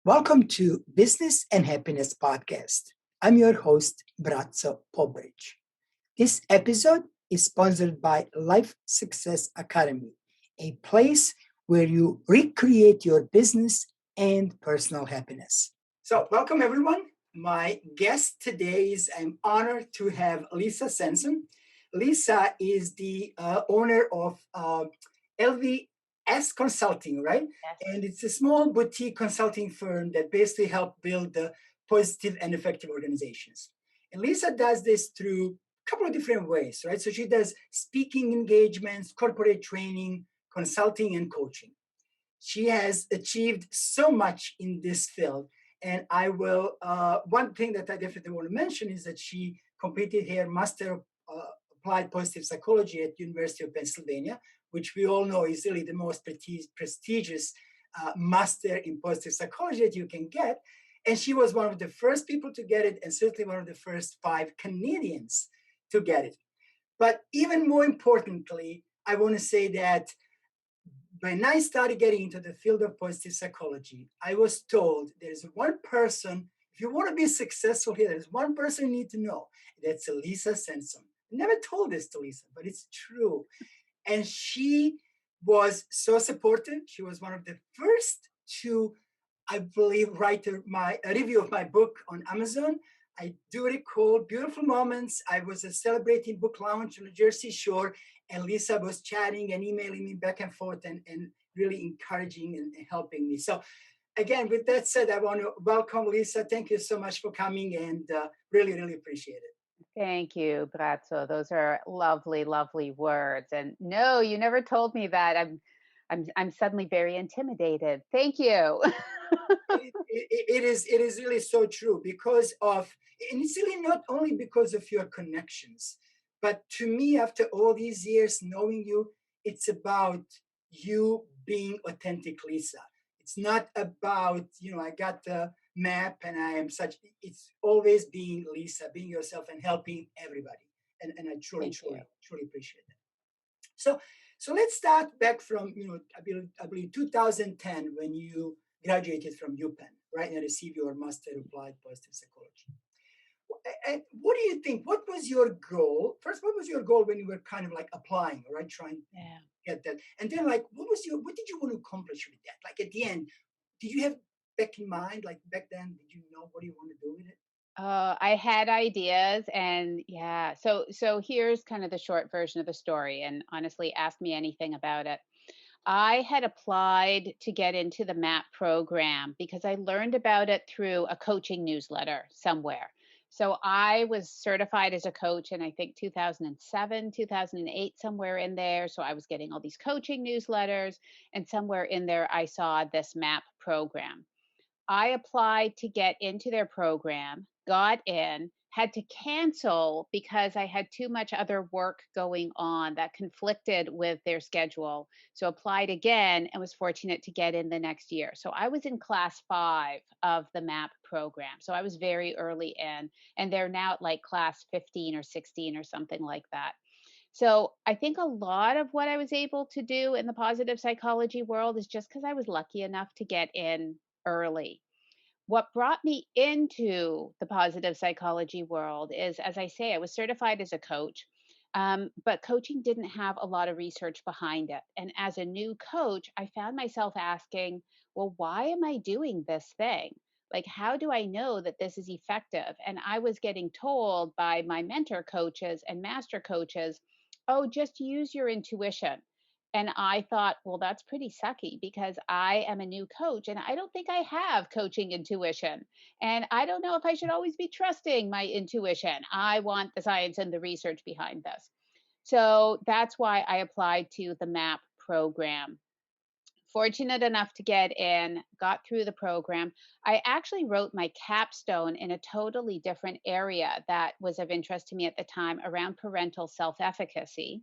Welcome to Business and Happiness Podcast. I'm your host, Braco Pobric. This episode is sponsored by Life Success Academy, a place where you recreate your business and personal happiness. So, welcome everyone. My guest today is I'm honored to have Lisa Sansom. Lisa is the owner of LVS Consulting, right? Yes. And it's a small boutique consulting firm that basically help build the positive and effective organizations. And Lisa does this through a couple of different ways, right? So she does speaking engagements, corporate training, consulting, and coaching. She has achieved so much in this field. And one thing that I definitely want to mention is that she completed her Master of Applied Positive Psychology at University of Pennsylvania, which we all know is really the most prestigious master in positive psychology that you can get. And she was one of the first people to get it, and certainly one of the first 5 Canadians to get it. But even more importantly, I want to say that when I started getting into the field of positive psychology, I was told there's one person, if you want to be successful here, there's one person you need to know. That's Lisa Sansom. I never told this to Lisa, but it's true. And she was so supportive. She was one of the first to, I believe, write a review of my book on Amazon. I do recall beautiful moments. I was celebrating book launch on the Jersey Shore, and Lisa was chatting and emailing me back and forth and really encouraging and helping me. So again, with that said, I want to welcome Lisa. Thank you so much for coming, and really, really appreciate it. Thank you, Brazzo. Those are lovely, lovely words. And no, you never told me that. I'm suddenly very intimidated. Thank you. It is really so true because of, and it's really not only because of your connections, but to me, after all these years knowing you, it's about you being authentic, Lisa. It's not about, I got the map and I am such. It's always being Lisa, being yourself and helping everybody. And I truly, Thank you. truly, truly appreciate that. So, so let's start back from, I believe 2010 when you graduated from UPenn, right, and received your Master of Applied Positive Psychology. And what do you think? What was your goal? First, what was your goal when you were kind of like applying, right, trying to Yeah. get that? And then, like, what did you want to accomplish with that? Like at the end, did you have back in mind, like back then, did you know what do you want to do with it? I had ideas and yeah. So here's kind of the short version of the story. And honestly, ask me anything about it. I had applied to get into the MAP program because I learned about it through a coaching newsletter somewhere. So I was certified as a coach in I think 2007, 2008, somewhere in there. So I was getting all these coaching newsletters, and somewhere in there I saw this MAP program. I applied to get into their program, got in, had to cancel because I had too much other work going on that conflicted with their schedule. So applied again and was fortunate to get in the next year. So I was in class 5 of the MAP program. So I was very early in, and they're now at like class 15 or 16 or something like that. So I think a lot of what I was able to do in the positive psychology world is just because I was lucky enough to get in early. What brought me into the positive psychology world is, as I say, I was certified as a coach, but coaching didn't have a lot of research behind it. And as a new coach, I found myself asking, well, why am I doing this thing? Like, how do I know that this is effective? And I was getting told by my mentor coaches and master coaches, oh, just use your intuition. And I thought, well, that's pretty sucky because I am a new coach and I don't think I have coaching intuition. And I don't know if I should always be trusting my intuition. I want the science and the research behind this. So that's why I applied to the MAP program. Fortunate enough to get in, got through the program. I actually wrote my capstone in a totally different area that was of interest to me at the time around parental self efficacy.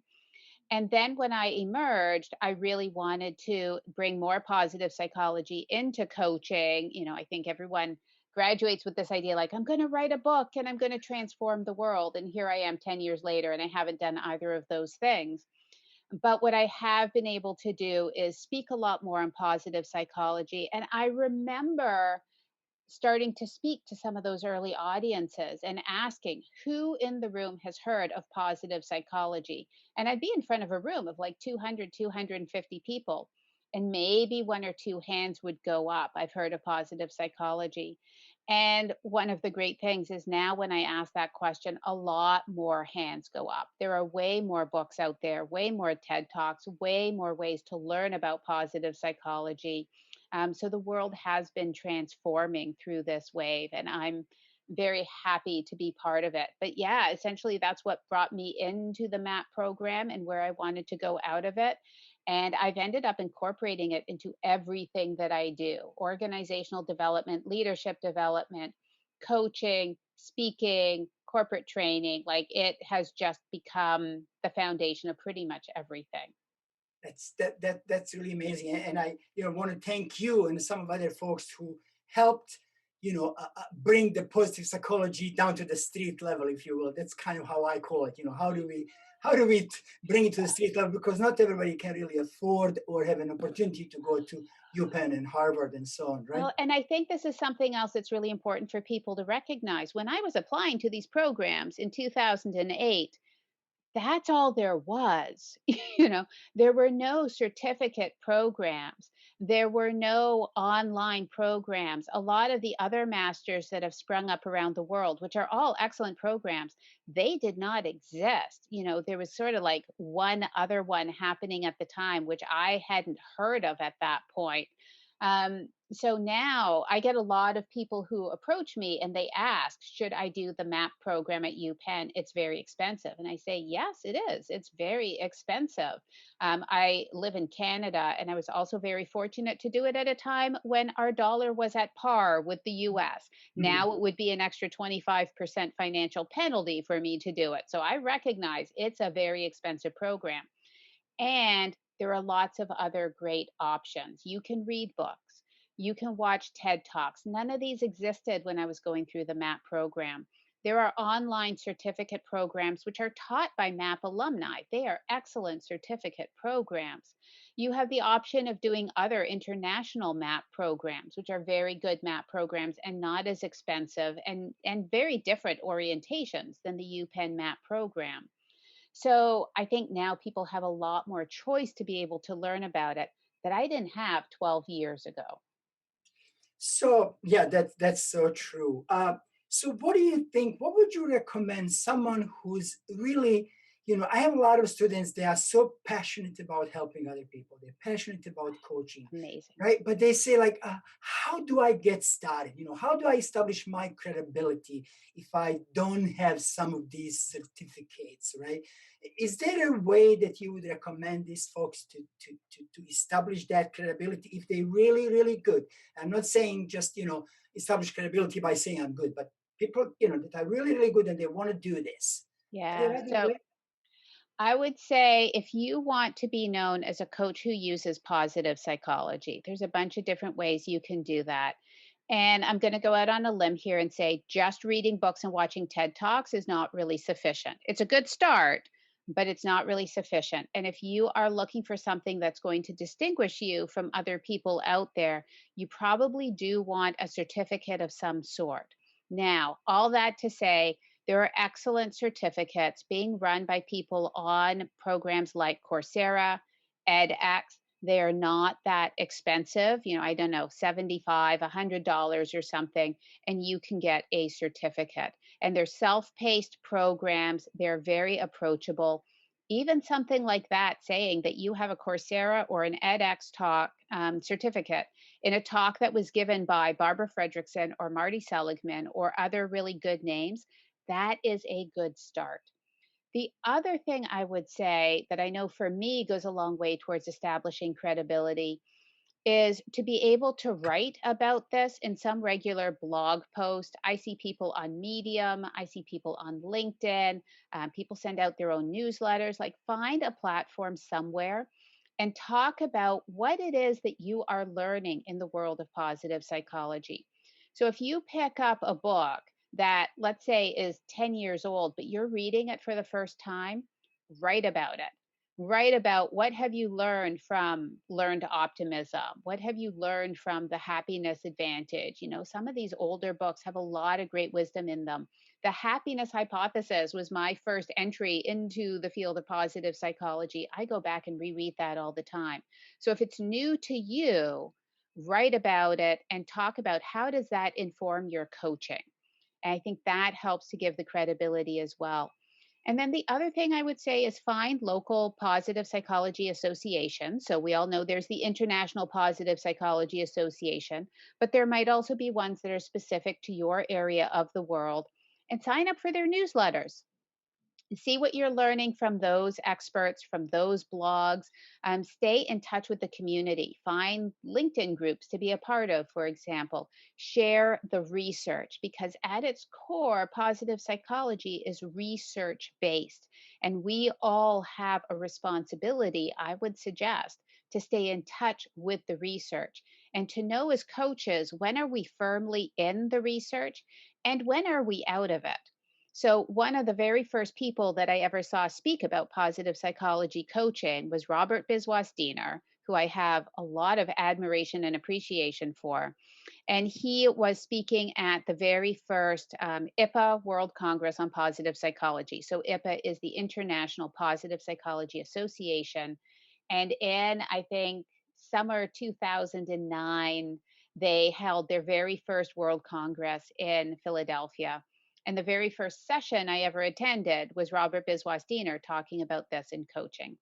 And then when I emerged, I really wanted to bring more positive psychology into coaching. I think everyone graduates with this idea like, I'm going to write a book and I'm going to transform the world. And here I am 10 years later, and I haven't done either of those things. But what I have been able to do is speak a lot more on positive psychology. And I remember starting to speak to some of those early audiences and asking who in the room has heard of positive psychology. And I'd be in front of a room of like 200, 250 people, and maybe one or two hands would go up. I've heard of positive psychology. And one of the great things is now when I ask that question, a lot more hands go up. There are way more books out there, way more TED Talks, way more ways to learn about positive psychology. So the world has been transforming through this wave, and I'm very happy to be part of it. But yeah, essentially, that's what brought me into the MAP program and where I wanted to go out of it. And I've ended up incorporating it into everything that I do: organizational development, leadership development, coaching, speaking, corporate training. Like it has just become the foundation of pretty much everything. That's really amazing, and I want to thank you and some of other folks who helped bring the positive psychology down to the street level, if you will. That's kind of how I call it. How do we bring it to the street level, because not everybody can really afford or have an opportunity to go to UPenn and Harvard and so on, right? Well, and I think this is something else that's really important for people to recognize. When I was applying to these programs in 2008, that's all there was. you know, there were no certificate programs. There were no online programs. A lot of the other masters that have sprung up around the world, which are all excellent programs, they did not exist. There was sort of like one other one happening at the time, which I hadn't heard of at that point. So now I get a lot of people who approach me and they ask, should I do the MAP program at UPenn? It's very expensive. And I say, yes, it is. It's very expensive. I live in Canada, and I was also very fortunate to do it at a time when our dollar was at par with the US. Mm. Now it would be an extra 25% financial penalty for me to do it. So I recognize it's a very expensive program. And there are lots of other great options. You can read books. You can watch TED Talks. None of these existed when I was going through the MAP program. There are online certificate programs which are taught by MAP alumni. They are excellent certificate programs. You have the option of doing other international MAP programs, which are very good MAP programs and not as expensive and very different orientations than the UPenn MAP program. So I think now people have a lot more choice to be able to learn about it that I didn't have 12 years ago. So yeah, that's so true. So what do you think? What would you recommend someone who's really, I have a lot of students. They are so passionate about helping other people. They're passionate about coaching, Amazing. right? But they say like, how do I get started? How do I establish my credibility if I don't have some of these certificates, right? Is there a way that you would recommend these folks to establish that credibility if they really, really good? I'm not saying just, establish credibility by saying I'm good, but people, that are really, really good and they want to do this. Are there Yeah. other So ways? I would say if you want to be known as a coach who uses positive psychology, there's a bunch of different ways you can do that. And I'm going to go out on a limb here and say just reading books and watching TED Talks is not really sufficient. It's a good start, but it's not really sufficient. And if you are looking for something that's going to distinguish you from other people out there, you probably do want a certificate of some sort. Now, all that to say, there are excellent certificates being run by people on programs like Coursera, edX. They are not that expensive, I don't know, 75, $100 or something, and you can get a certificate. And they're self-paced programs. They're very approachable. Even something like that, saying that you have a Coursera or an edX talk certificate in a talk that was given by Barbara Fredrickson or Marty Seligman or other really good names, that is a good start. The other thing I would say that I know for me goes a long way towards establishing credibility is to be able to write about this in some regular blog post. I see people on Medium, I see people on LinkedIn, people send out their own newsletters. Like, find a platform somewhere and talk about what it is that you are learning in the world of positive psychology. So if you pick up a book that, let's say, is 10 years old, but you're reading it for the first time, write about it. Write about what have you learned from learned optimism? What have you learned from the happiness advantage? Some of these older books have a lot of great wisdom in them. The happiness hypothesis was my first entry into the field of positive psychology. I go back and reread that all the time. So if it's new to you, write about it and talk about how does that inform your coaching. And I think that helps to give the credibility as well. And then the other thing I would say is find local positive psychology associations. So we all know there's the International Positive Psychology Association, but there might also be ones that are specific to your area of the world, and sign up for their newsletters. See what you're learning from those experts, from those blogs. Stay in touch with the community. Find LinkedIn groups to be a part of, for example. Share the research because, at its core, positive psychology is research based. And we all have a responsibility, I would suggest, to stay in touch with the research and to know as coaches when are we firmly in the research and when are we out of it. So, one of the very first people that I ever saw speak about positive psychology coaching was Robert Biswas Diener, who I have a lot of admiration and appreciation for. And he was speaking at the very first IPA World Congress on Positive Psychology. So, IPA is the International Positive Psychology Association. And in, I think, summer 2009, they held their very first World Congress in Philadelphia. And the very first session I ever attended was Robert Biswas Diener talking about this in coaching.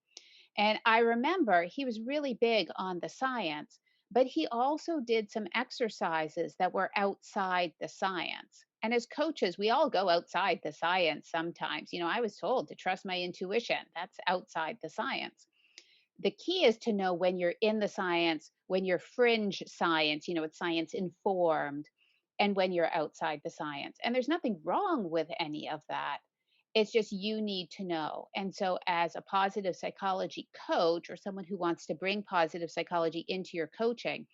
And I remember he was really big on the science, but he also did some exercises that were outside the science. And as coaches, we all go outside the science sometimes. I was told to trust my intuition. That's outside the science. The key is to know when you're in the science, when you're fringe science, it's science informed, and when you're outside the science. And there's nothing wrong with any of that. It's just you need to know. And so, as a positive psychology coach or someone who wants to bring positive psychology into your coaching,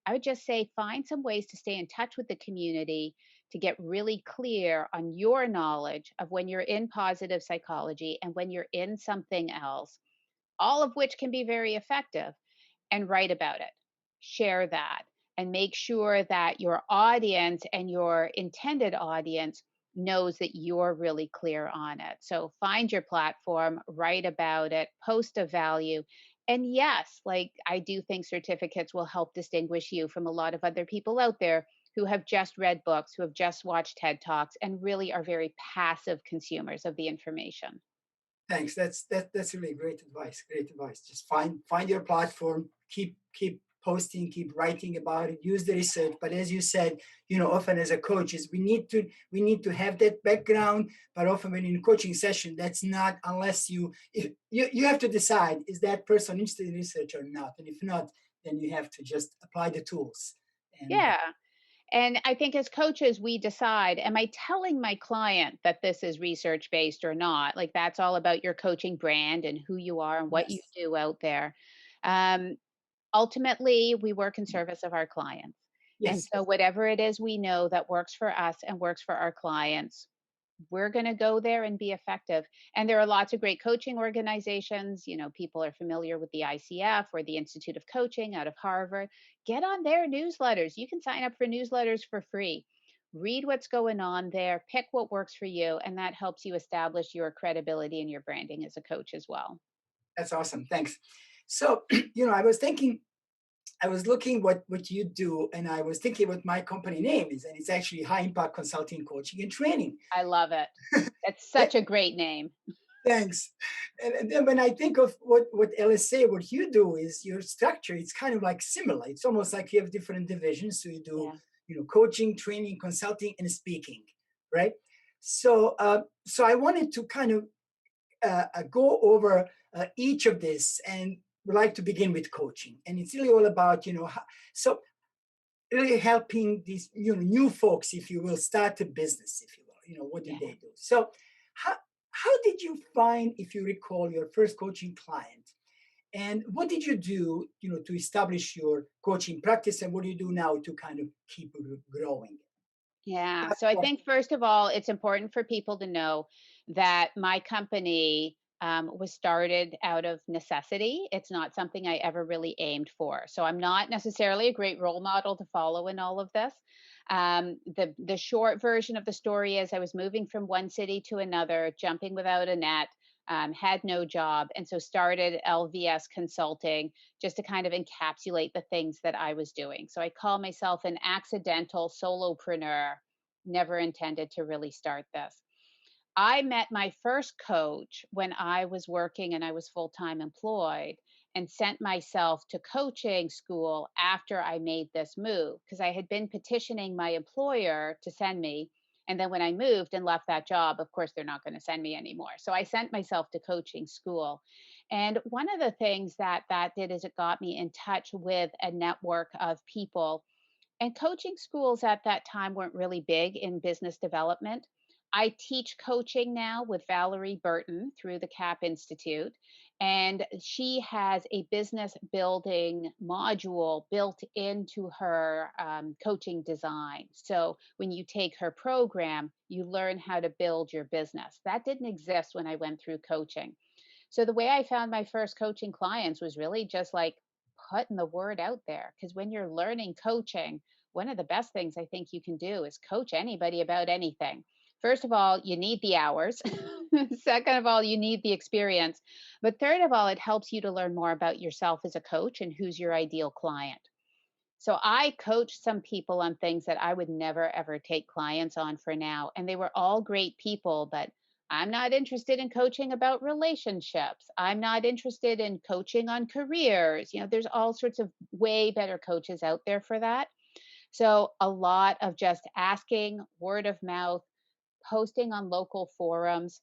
I would just say find some ways to stay in touch with the community, to get really clear on your knowledge of when you're in positive psychology and when you're in something else, all of which can be very effective, and write about it. Share that and make sure that your audience and your intended audience knows that you're really clear on it. So find your platform, write about it, post a value. And yes, like I do think certificates will help distinguish you from a lot of other people out there who have just read books, who have just watched TED Talks, and really are very passive consumers of the information. Thanks. That's really great advice. Great advice. Just find your platform. Keep posting. Keep writing about it. Use the research. But as you said, often as a coach, is we need to have that background. But often when in coaching session, that's not unless you have to decide is that person interested in research or not. And if not, then you have to just apply the tools. And Yeah. And I think as coaches, we decide, am I telling my client that this is research based or not? Like that's all about your coaching brand and who you are and what you yes, do out there. Um, Ultimately, we work in service of our clients. And yes, so, whatever it is we know that works for us and works for our clients, we're going to go there and be effective. And there are lots of great coaching organizations. People are familiar with the ICF or the Institute of Coaching out of Harvard. Get on their newsletters. You can sign up for newsletters for free. Read what's going on there, pick what works for you, and that helps you establish your credibility and your branding as a coach as well. that's awesome. Thanks. So, I was looking what you do, and I was thinking what my company name is, and it's actually High Impact Consulting, Coaching, and Training. I love it. That's Eh, such a great name. Thanks. And then when I think of what LSA, what you do is your structure. It's kind of like similar. It's almost like you have different divisions. So you do, Yeah. coaching, training, consulting, and speaking, right? So I wanted to kind of go over each of this, and would like to begin with coaching. And it's really all about, so really helping these new folks, if you will, start a business, if you will. What do Yeah. they do? So how how did you find, if you recall, your first coaching client? And what did you do, to establish your coaching practice? And what do you do now to kind of keep growing? Yeah. So I think, first of all, it's important for people to know that my company was started out of necessity. It's not something I ever really aimed for. So I'm not necessarily a great role model to follow in all of this. The short version of the story is I was moving from one city to another, jumping without a net. Had no job, and so started LVS Consulting just to kind of encapsulate the things that I was doing. So I call myself an accidental solopreneur. Never intended to really start this. I met my first coach when I was working and I was full time employed, and sent myself to coaching school after I made this move because I had been petitioning my employer to send me. And then when I moved and left that job, of course, they're not going to send me anymore. So I sent myself to coaching school. And one of the things that that did is it got me in touch with a network of people, and coaching schools at that time weren't really big in business development. I teach coaching now with Valerie Burton through the CAP Institute, and she has a business building module built into her coaching design. So when you take her program, you learn how to build your business. That didn't exist when I went through coaching. So the way I found my first coaching clients was really just like putting the word out there. Because when you're learning coaching, one of the best things I think you can do is coach anybody about anything. First of all, you need the hours. Second of all, you need the experience. But third of all, it helps you to learn more about yourself as a coach and who's your ideal client. So I coached some people on things that I would never ever take clients on for now. And they were all great people, but I'm not interested in coaching about relationships. I'm not interested in coaching on careers. There's all sorts of way better coaches out there for that. So a lot of just asking, word of mouth, posting on local forums,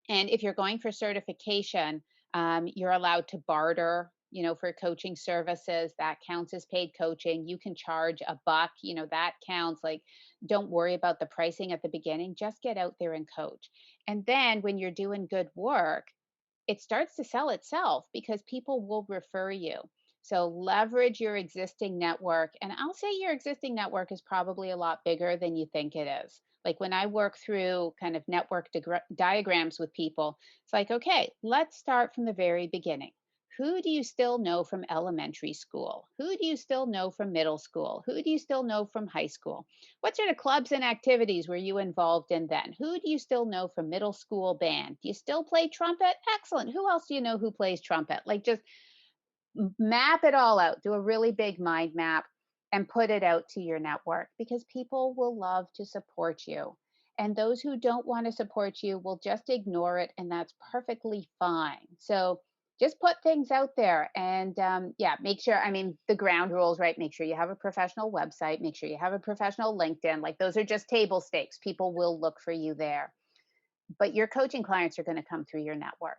and if you're going for certification, you're allowed to barter, for coaching services. That counts as paid coaching. You can charge a buck, that counts. Like, don't worry about the pricing at the beginning. Just get out there and coach. And then when you're doing good work, it starts to sell itself because people will refer you. So leverage your existing network. And I'll say your existing network is probably a lot bigger than you think it is. Like when I work through kind of network diagrams with people, it's like, okay, let's start from the very beginning. Who do you still know from elementary school? Who do you still know from middle school? Who do you still know from high school? What sort of clubs and activities were you involved in then? Who do you still know from middle school band? Do you still play trumpet? Excellent. Who else do you know who plays trumpet? Like, just map it all out. Do a really big mind map and put it out to your network because people will love to support you. And those who don't want to support you will just ignore it, and that's perfectly fine. So just put things out there and yeah, make sure, I mean, the ground rules, right? Make sure you have a professional website, make sure you have a professional LinkedIn. Like, those are just table stakes. People will look for you there. But your coaching clients are going to come through your network.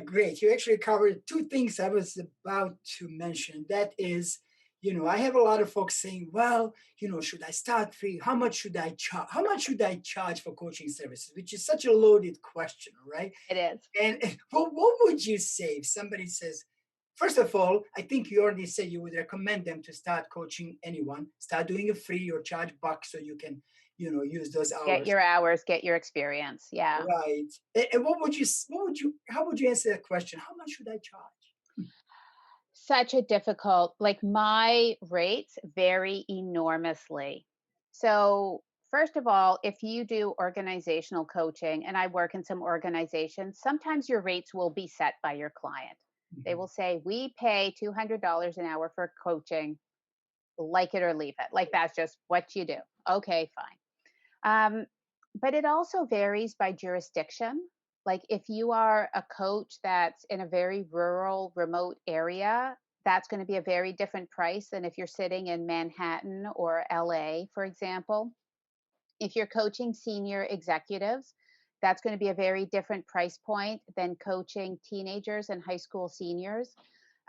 Great. You actually covered two things I was about to mention. That is, I have a lot of folks saying, well, should I start free? How much should I charge? How much should I charge for coaching services? Which is such a loaded question, right? It is. And what would you say if somebody says, first of all, I think you already said you would recommend them to start coaching anyone, start doing it free or charge bucks so you can, use those Get hours. your hours, get your experience. Yeah. Right. And how would you answer that question? How much should I charge? Such a difficult, like, my rates vary enormously. So, first of all, if you do organizational coaching, and I work in some organizations, sometimes your rates will be set by your client. They Mhm. will say, we pay $200 an hour for coaching, like it or leave it. Like, that's just what you do. Okay, fine. Um, but it also varies by jurisdiction. Like, if you are a coach that's in a very rural, remote area, that's going to be a very different price than if you're sitting in Manhattan or LA, for example. If you're coaching senior executives, that's going to be a very different price point than coaching teenagers and high school seniors.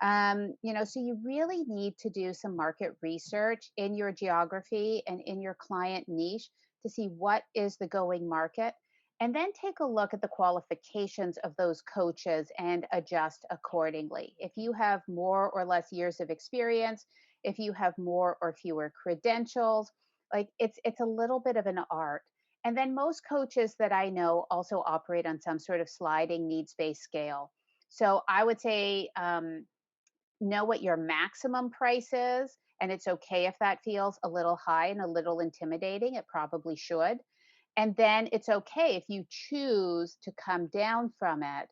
So you really need to do some market research in your geography and in your client niche to see what is the going market. And then take a look at the qualifications of those coaches and adjust accordingly. If you have more or less years of experience, if you have more or fewer credentials, like, it's a little bit of an art. And then most coaches that I know also operate on some sort of sliding needs based scale. So I would say, know what your maximum price is. And it's okay if that feels a little high and a little intimidating. It probably should. And then it's okay if you choose to come down from it.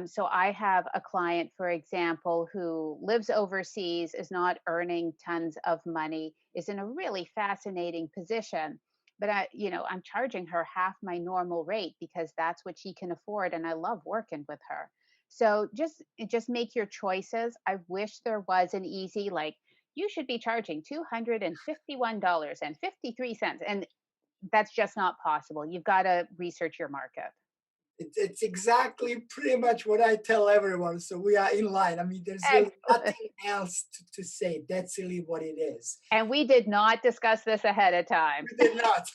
So I have a client, for example, who lives overseas, is not earning tons of money, is in a really fascinating position. But I'm charging her half my normal rate because that's what she can afford, and I love working with her. So just make your choices. I wish there was an easy, like, you should be charging $251.53, and that's just not possible. You've got to research your market. It's exactly pretty much what I tell everyone. So we are in line. I mean, there's really Excellent. nothing else to say. That's really what it is. And we did not discuss this ahead of time. We did not.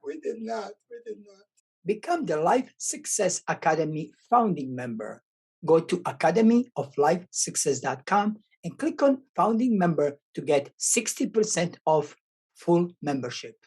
We did not. We did not. Become the Life Success Academy founding member. Go to academyoflifesuccess.com and click on founding member to get 60% off full membership.